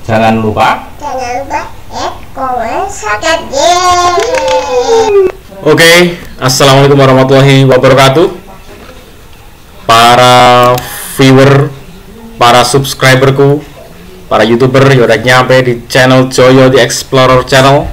Jangan lupa komen, subscribe. Oke, assalamualaikum warahmatullahi wabarakatuh. Para viewer, para subscriberku, para youtuber yang udah nyampe di channel Joyo The Explorer Channel.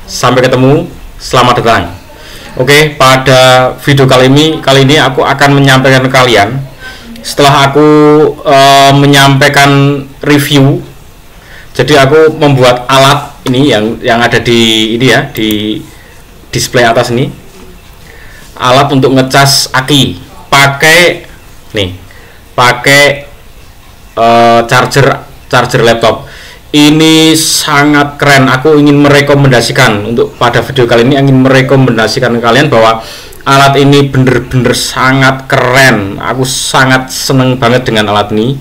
Sampai ketemu, selamat datang. Oke, pada video kali ini aku akan menyampaikan ke kalian. Setelah aku menyampaikan review, jadi aku membuat alat ini yang ada di ini ya, di display atas ini, alat untuk ngecas aki pakai charger laptop. Ini sangat keren. Aku ingin merekomendasikan untuk pada video kali ini, ingin merekomendasikan ke kalian bahwa alat ini bener-bener sangat keren. Aku sangat seneng banget dengan alat ini,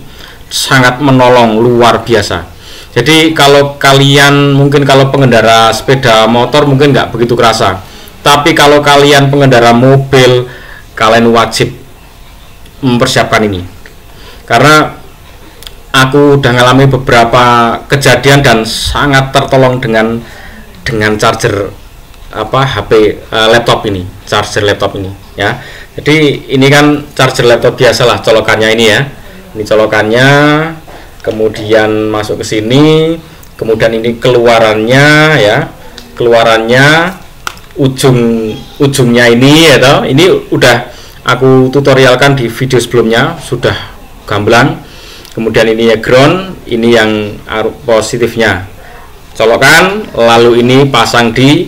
sangat menolong luar biasa. Jadi kalau kalian mungkin kalau pengendara sepeda motor mungkin nggak begitu kerasa, tapi kalau kalian pengendara mobil, kalian wajib mempersiapkan ini, karena aku udah ngalami beberapa kejadian dan sangat tertolong dengan charger HP laptop ini, charger laptop ini ya. Jadi ini kan charger laptop biasalah, colokannya ini ya, ini colokannya, kemudian masuk ke sini, kemudian ini keluarannya ya, keluarannya ujungnya ini ya toh. Ini udah aku tutorialkan di video sebelumnya, sudah gamblang. Kemudian ini ya ground, ini yang positifnya colokan, lalu ini pasang di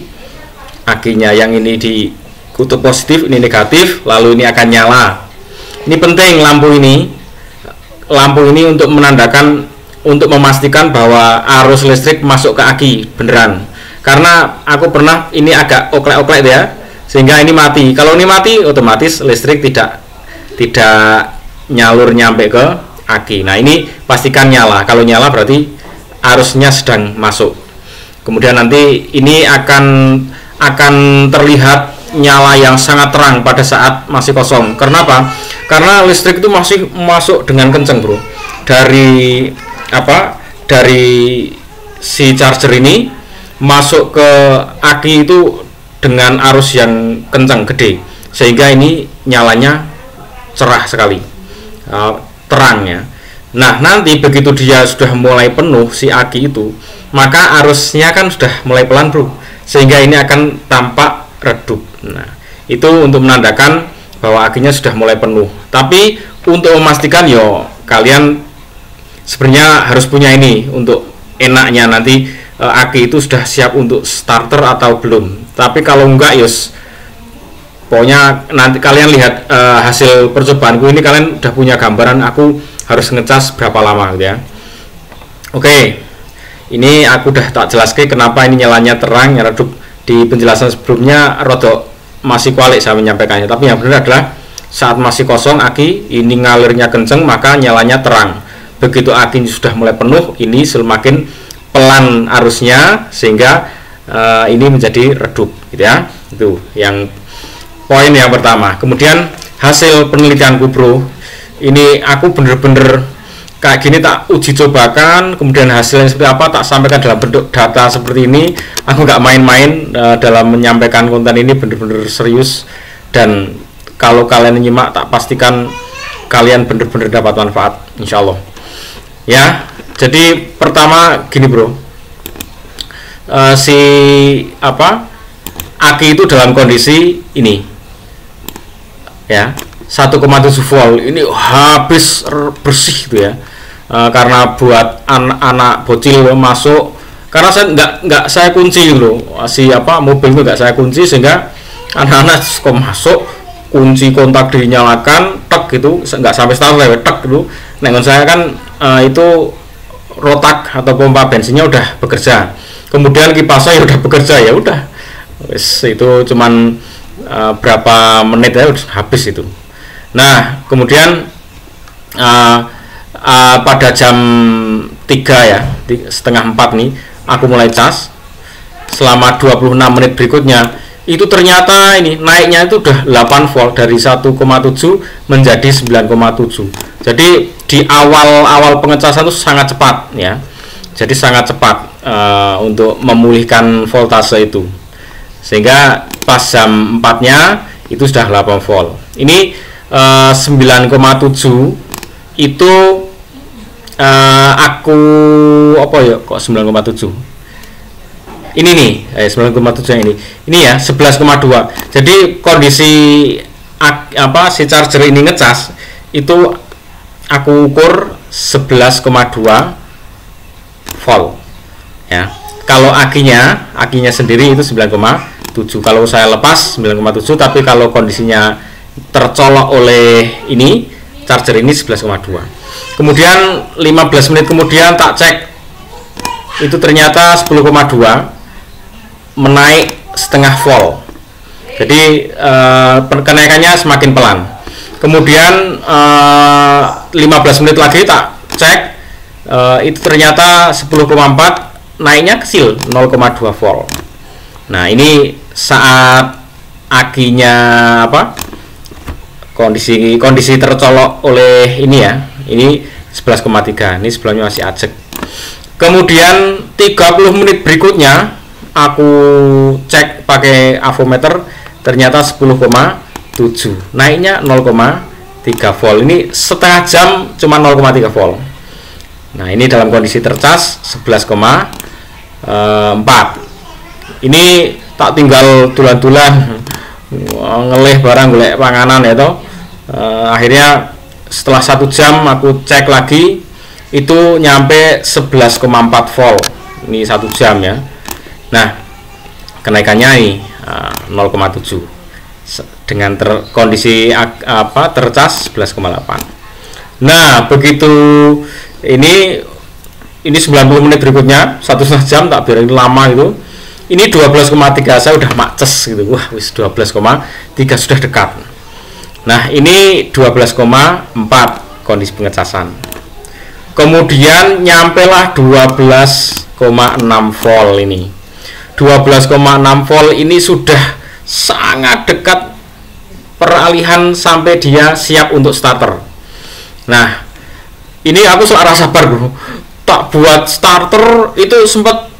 akinya, yang ini di kutub positif, ini negatif, lalu ini akan nyala. Ini penting lampu ini untuk menandakan, untuk memastikan bahwa arus listrik masuk ke aki beneran. Karena aku pernah ini agak oklek-oklek ya, sehingga ini mati. Kalau ini mati, otomatis listrik tidak nyalur nyampe ke aki. Nah, ini pastikan nyala. Kalau nyala berarti arusnya sedang masuk. Kemudian nanti ini akan terlihat nyala yang sangat terang pada saat masih kosong. Kenapa? Karena listrik itu masih masuk dengan kenceng, bro. Dari si charger ini masuk ke aki itu dengan arus yang kencang, gede, sehingga ini nyalanya cerah sekali, terangnya. Nah, nanti begitu dia sudah mulai penuh si aki itu, maka arusnya kan sudah mulai pelan, bro, sehingga ini akan tampak redup. Nah, itu untuk menandakan bahwa akinya sudah mulai penuh. Tapi untuk memastikan, kalian sebenarnya harus punya ini untuk enaknya nanti aki itu sudah siap untuk starter atau belum. Tapi kalau enggak, pokoknya nanti kalian lihat hasil percobaanku ini, kalian udah punya gambaran aku harus ngecas berapa lama gitu ya. Oke, ini aku udah tak jelaskan kenapa ini nyalanya terang, ya redup. Di penjelasan sebelumnya rodok masih kualik saya menyampaikannya, tapi yang benar adalah saat masih kosong aki ini ngalirnya kenceng, maka nyalanya terang. Begitu aki sudah mulai penuh, ini semakin pelan arusnya, sehingga ini menjadi redup gitu ya. Itu yang poin yang pertama. Kemudian hasil penelitianku, bro, ini aku bener-bener kayak gini tak uji cobakan, kemudian hasilnya seperti apa tak sampaikan dalam bentuk data seperti ini. Aku nggak main-main dalam menyampaikan konten ini, bener-bener serius, dan kalau kalian nyimak tak pastikan kalian bener-bener dapat manfaat, insya Allah ya. Jadi pertama gini, bro, aki itu dalam kondisi ini ya, 1,7 volt ini habis bersih gitu ya. Karena buat anak-anak bocil masuk, karena saya nggak saya kunci loh, mobil itu nggak saya kunci, sehingga anak-anak kok masuk, kunci kontak dinyalakan, tek gitu, nggak sampai starter, tek gitu. Nah, saya kan itu rotak atau pompa bensinnya udah bekerja, kemudian kipasnya udah bekerja, ya udah, itu cuman berapa menit ya udah habis itu. Nah, kemudian pada jam 3 ya, setengah 4 nih, aku mulai cas. Selama 26 menit berikutnya itu ternyata ini naiknya itu udah 8 volt dari 1,7 menjadi 9,7. Jadi di awal pengecasan itu sangat cepat ya. jadi sangat cepat untuk memulihkan voltase itu, sehingga pas jam 4 nya itu sudah 8 volt. Ini 9,7 itu aku apa ya kok 9,7 ini nih 9,7 yang ini ya 11,2. jadi kondisi si charger ini ngecas itu aku ukur 11,2 volt ya. Kalau akinya sendiri itu 9,7. Kalau saya lepas 9,7, tapi kalau kondisinya tercolok oleh ini charger ini 11,2. kemudian 15 menit kemudian tak cek, itu ternyata 10,2, menaik setengah volt. Jadi kenaikannya semakin pelan. Kemudian 15 menit lagi tak cek, itu ternyata 10,4, naiknya kecil 0,2 volt. Nah, ini saat akinya kondisi tercolok oleh ini ya. Ini 11,3. Ini sebelumnya masih ajek. Kemudian 30 menit berikutnya aku cek pakai avometer, ternyata 10,7, naiknya 0,3 volt. Ini setengah jam cuma 0,3 volt. Nah, ini dalam kondisi tercas 11,4. Ini tak tinggal tulan-tulan ngelih barang golek panganan ya toh. Akhirnya setelah 1 jam aku cek lagi, itu nyampe 11,4 volt. Ini 1 jam ya. Nah, kenaikannya ini 0,7 dengan kondisi tercas 11,8. Nah, begitu ini 90 menit berikutnya 1,5 jam tak biarin lama itu. Ini 12,3, saya udah maces gitu. Wah, wis 12,3 sudah dekat. Nah, ini 12,4 kondisi pengecasan. Kemudian nyampelah 12,6 volt ini. 12,6 volt ini sudah sangat dekat peralihan sampai dia siap untuk starter. Nah, ini aku selara sabar bro, tak buat starter itu sempat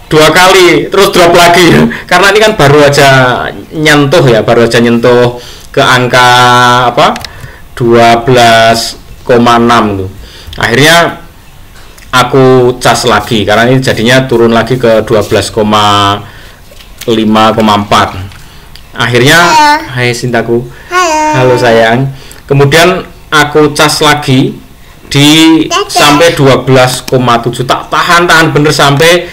2 kali terus drop lagi karena ini kan baru aja nyentuh ke angka 12,6 tuh. Akhirnya aku cas lagi karena ini jadinya turun lagi ke 12,5,4. Akhirnya hai Sintaku, halo sayang. Kemudian aku cas lagi di sampai 12,7, tak tahan bener sampai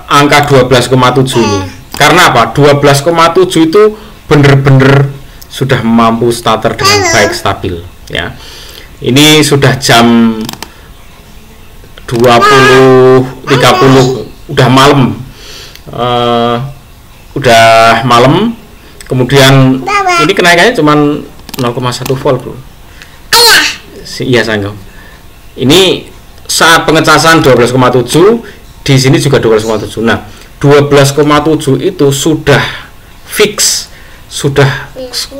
angka 12,7 ini. Karena 12,7 itu bener-bener sudah mampu starter dengan baik, stabil ya. Ini sudah jam 20.30, udah malam. Kemudian ini kenaikannya cuma 0,1 volt bro. Iya sayang. Ini saat pengecasan 12,7, di sini juga 12,7. Nah, 12,7 itu sudah fix, sudah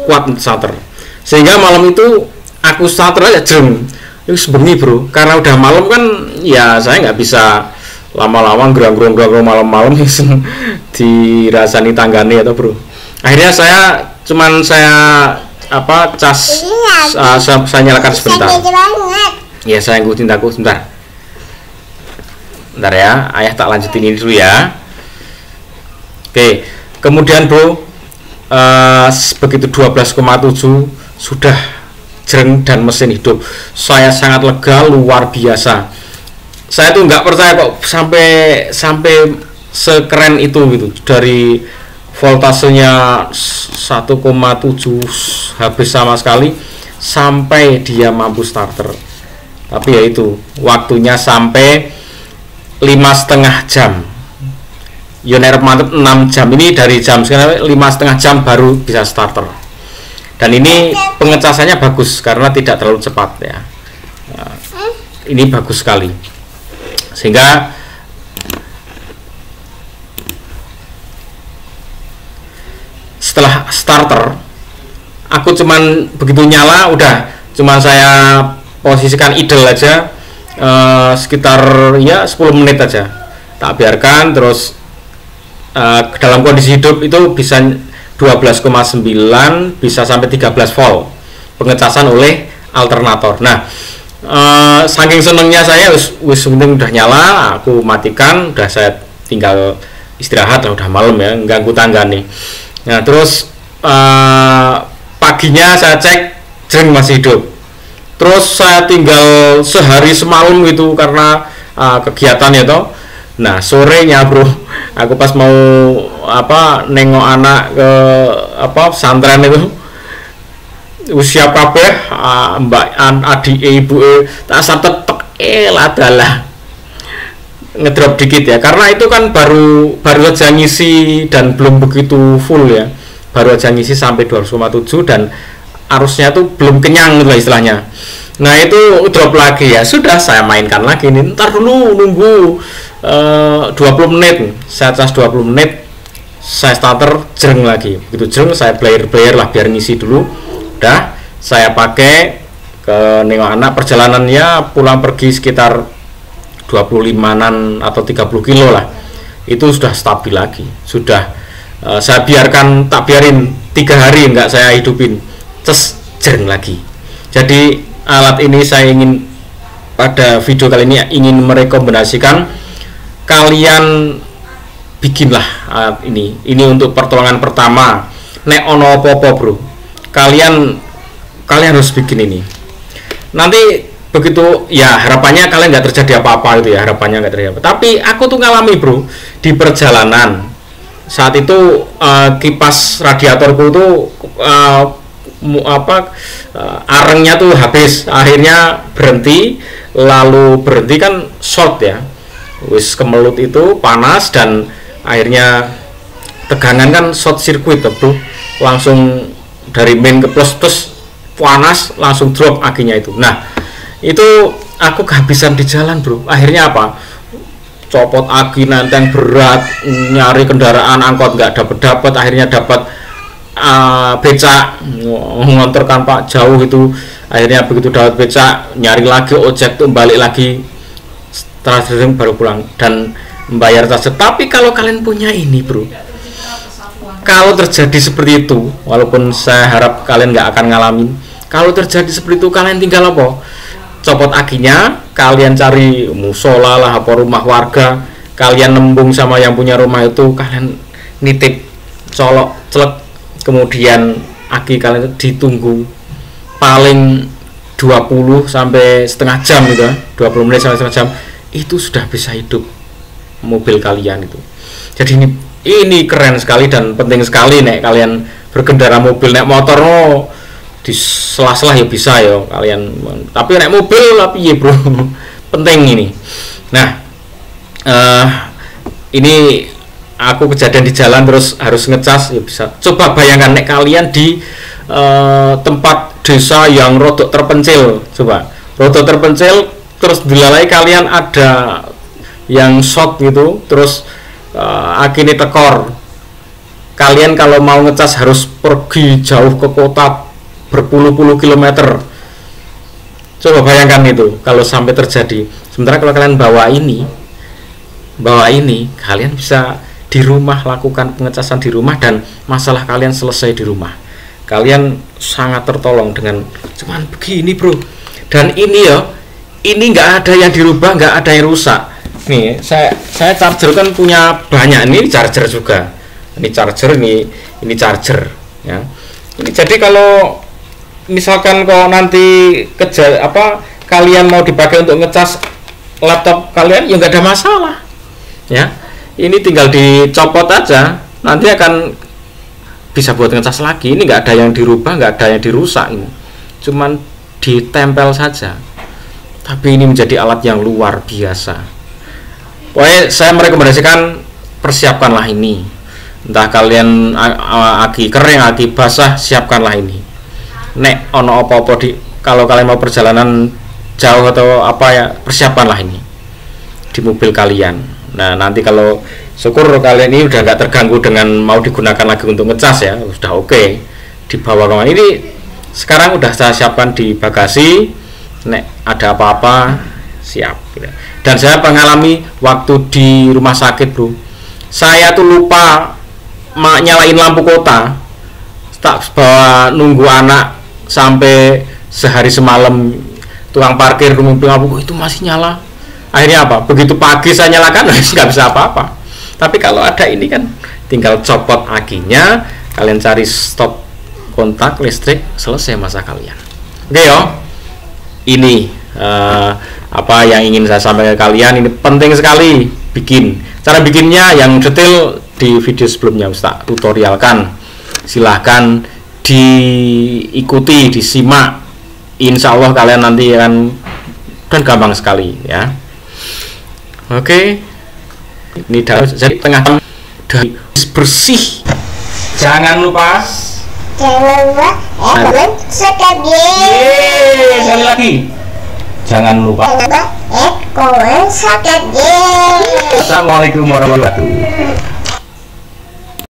kuat starter. Sehingga malam itu aku starter aja jeng. Ini sebenarnya bro, karena udah malam kan ya saya nggak bisa lama-lama gerang-gerang malam-malam dirasani tanggane atau bro. Akhirnya saya cas saya nyalakan sebentar. Ya sayangku, cintaku, sebentar ya, ayah tak lanjutin ini dulu ya. Oke, kemudian bro, begitu 12,7 sudah jreng dan mesin hidup. Saya sangat lega, luar biasa. Saya tuh nggak percaya kok sampai sekeren itu gitu. Dari voltasenya 1,7 habis sama sekali sampai dia mampu starter. Tapi ya itu waktunya sampai 5,5 jam. Yoner mantep 6 jam. Ini dari jam sekarang 5,5 jam baru bisa starter. Dan ini pengecasannya bagus karena tidak terlalu cepat ya. Ini bagus sekali. Sehingga setelah starter, aku cuman begitu nyala udah cuman saya posisikan idle aja, sekitar ya 10 menit aja tak biarkan. Terus dalam kondisi hidup itu bisa 12,9 bisa sampai 13 volt pengecasan oleh alternator. Nah, saking senengnya saya wis penting udah nyala, aku matikan, udah saya tinggal istirahat, udah malam ya, ganggu tangga nih. Nah, terus paginya saya cek jeng masih hidup. Terus saya tinggal sehari semalam gitu karena kegiatan ya toh. Nah, sorenya bro, aku pas mau nengok anak ke pesantren itu, usia kabeh, mbak adik ibu tak satet adalah ngedrop dikit ya, karena itu kan baru aja ngisi dan belum begitu full ya, baru aja ngisi sampai 2,7 dan arusnya tuh belum kenyang gitu istilahnya. Nah, itu drop lagi ya, sudah saya mainkan lagi nih, ntar dulu nunggu 20 menit, saya cas 20 menit, saya starter jeng lagi, begitu jeng saya player lah biar ngisi dulu. Udah saya pakai ke nengok anak, perjalanannya pulang pergi sekitar 25an atau 30 kilo lah, itu sudah stabil lagi. Sudah saya biarkan, tak biarin 3 hari enggak saya hidupin, terus jeng lagi. Jadi alat ini saya ingin pada video kali ini ingin merekomendasikan kalian bikinlah alat ini untuk pertolongan pertama. Nek ono apa-apa bro, kalian harus bikin ini. Nanti begitu ya, harapannya kalian nggak terjadi apa-apa itu ya, harapannya nggak terjadi apa. Tapi aku tuh ngalami bro di perjalanan saat itu, kipas radiatorku tuh arengnya tuh habis, akhirnya berhenti. Lalu berhenti kan short ya, wis kemelut itu panas dan akhirnya tegangan kan short circuit bro, langsung dari main ke plus terus panas langsung drop akinya itu. Nah, itu aku kehabisan di jalan bro. Akhirnya apa? Copot aki nanteng berat, nyari kendaraan angkot nggak dapat, akhirnya dapat becak, ngontorkan pak jauh itu. Akhirnya begitu dapat becak, nyari lagi ojek tuh, balik lagi terakhir baru pulang dan membayar tas. Tapi kalau kalian punya ini bro, kalau terjadi seperti itu, walaupun saya harap kalian nggak akan ngalamin, kalau terjadi seperti itu kalian tinggal apa? Copot akinya, kalian cari musola lah, apa rumah warga, kalian nembung sama yang punya rumah itu, kalian nitip, colok, celek, kemudian aki kalian ditunggu paling 20 sampai setengah jam gitu, 20 menit sampai setengah jam, itu sudah bisa hidup mobil kalian itu. Jadi ini keren sekali dan penting sekali nek kalian berkendara mobil. Nek motor di sela-sela ya bisa ya kalian, tapi nek mobil tapi ya bro penting ini. Nah, ini aku kejadian di jalan terus harus ngecas ya bisa. Coba bayangkan nek kalian di tempat desa yang rodok terpencil, coba rodok terpencil terus dilalai kalian ada yang short gitu, terus akhirnya tekor, kalian kalau mau ngecas harus pergi jauh ke kota berpuluh-puluh kilometer. Coba bayangkan itu kalau sampai terjadi. Sementara kalau kalian bawa ini kalian bisa di rumah lakukan pengecasan di rumah dan masalah kalian selesai di rumah. Kalian sangat tertolong dengan cuman begini bro. Dan ini ya, ini nggak ada yang dirubah, nggak ada yang rusak. Nih, saya charger kan punya banyak, ini charger juga. Ini charger, ini charger ya. Ini jadi kalau misalkan kok nanti kalian mau dipakai untuk ngecas laptop kalian ya nggak ada masalah. Ya. Ini tinggal dicopot aja, nanti akan bisa buat ngecas lagi. Ini nggak ada yang dirubah, nggak ada yang dirusak, ini cuman ditempel saja. Tapi ini menjadi alat yang luar biasa. Pokoknya saya merekomendasikan persiapkanlah ini. Entah kalian aki kering, aki basah, siapkanlah ini. Nek ono apa-apa kalau kalian mau perjalanan jauh atau apa ya, persiapkanlah ini di mobil kalian. Nah, nanti kalau syukur kalian ini udah nggak terganggu dengan mau digunakan lagi untuk ngecas ya, sudah oke. Dibawa ruangan ini sekarang udah saya siapkan di bagasi. nek ada apa-apa siap gitu. Dan saya mengalami waktu di rumah sakit, bro, saya tuh lupa nyalain lampu kota, tak bawa nunggu anak sampai sehari semalam, tukang parkir mobil lampu itu masih nyala. Akhirnya apa, begitu pagi saya nyalakan nggak bisa apa-apa. Tapi kalau ada ini kan tinggal copot akinya, kalian cari stop kontak listrik, selesai masa kalian. Oke yo, ini apa yang ingin saya sampaikan ke kalian. Ini penting sekali bikin. Cara bikinnya yang detail di video sebelumnya Ustaz tutorialkan. Silahkan diikuti, disimak. Insya Allah kalian nanti akan dan gampang sekali ya. Oke, ini jadi tengah dari bersih. Jangan lupa subscribe. Sekali lagi. Jangan lupa subscribe. Assalamualaikum warahmatullahi wabarakatuh.